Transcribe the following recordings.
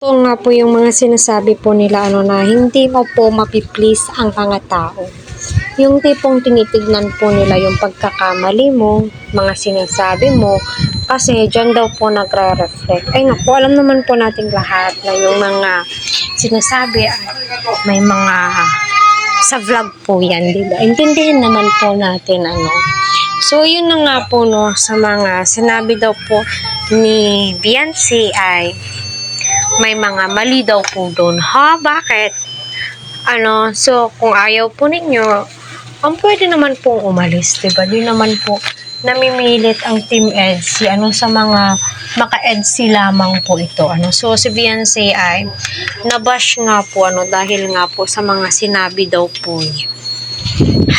Ito nga po yung mga sinasabi po nila na hindi mo po mapiplease ang mga tao. Yung tipong tinitignan po nila yung pagkakamali mo, mga sinasabi mo, kasi dyan daw po nagre-reflect. Ay naku, alam naman po natin lahat na yung mga sinasabi ay may mga sa vlog po yan, diba? Intindihin naman po natin So, yun na nga po sa mga sinabi daw po ni Beyonce ay may mga mali daw po doon. Ha? Bakit? So, kung ayaw po ninyo, pwede naman pong umalis, diba? Di naman po namimilit ang Team EDSI, sa mga maka-EDSI lamang po ito, So, si Beyonce ay nabash nga po, dahil nga po sa mga sinabi daw po niya.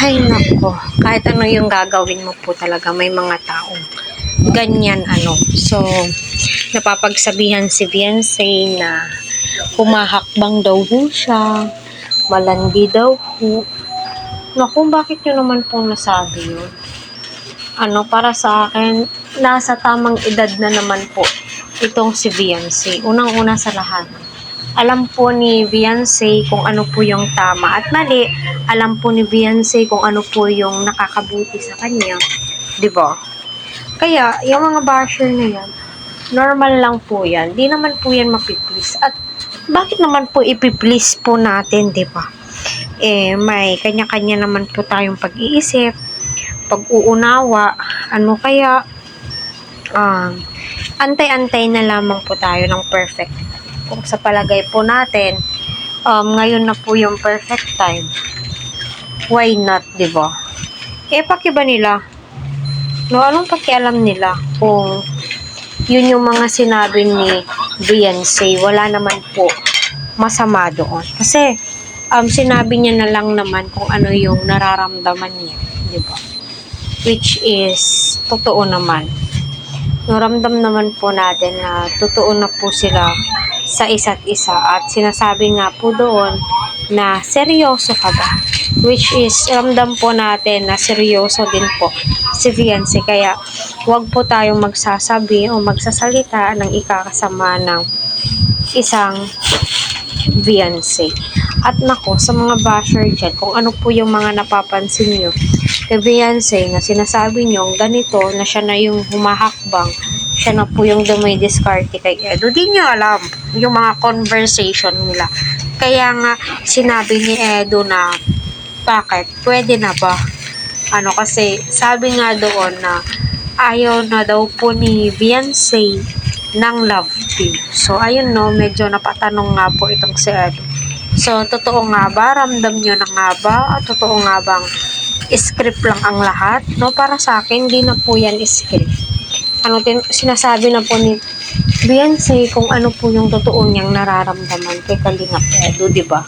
Hay nako, kahit yung gagawin mo po talaga, may mga taong ganyan, So, napapagsabihan si Beyonce na humahakbang daw po siya, malandi daw po. Naku, bakit nyo naman pong nasabi yun? Para sa akin, nasa tamang edad na naman po itong si Beyonce. Unang-una sa lahat, alam po ni Beyonce kung ano po yung tama at mali. Alam po ni Beyonce kung ano po yung nakakabuti sa kanya. Diba? Kaya, yung mga basher na yan, normal lang po yan. Di naman po yan mapiplease. At bakit naman po ipiplease po natin, diba? May kanya-kanya naman po tayong pag-iisip, pag-uunawa. Kaya, antay-antay na lamang po tayo ng perfect. Kung sa palagay po natin, ngayon na po yung perfect time, why not, diba? Pakiba nila? Anong pakialam nila kung yun yung mga sinabi ni Beyonce? Wala naman po masama doon. Kasi, sinabi niya na lang naman kung ano yung nararamdaman niya, diba? Which is, totoo naman. Naramdam naman po natin na totoo na po sila sa isa't isa at sinasabi nga po doon na seryoso ka ba? Which is, ramdam po natin na seryoso din po si Beyonce. Kaya, huwag po tayong magsasabi o magsasalita ng ikakasama ng isang Beyonce. At nako, sa mga basher dyan, kung ano po yung mga napapansin nyo kay Beyonce na sinasabi nyo ganito na siya na yung humahakbang, siya na po yung dumidiskarte kay Edo. Di nyo alam yung mga conversation nila. Kaya nga, sinabi ni Edo na bakit? Pwede na ba? Kasi sabi nga doon na ayaw na daw po ni Beyonce ng love team. So, ayun medyo napatanong nga po itong si Edo. So, totoo nga ba? Ramdam nyo na nga ba? Totoo nga bang script lang ang lahat? Para sa akin, di na po yan script. Sinasabi na po ni Beyonce kung ano po yung totoo niyang nararamdaman kay Kalingap Edo, diba?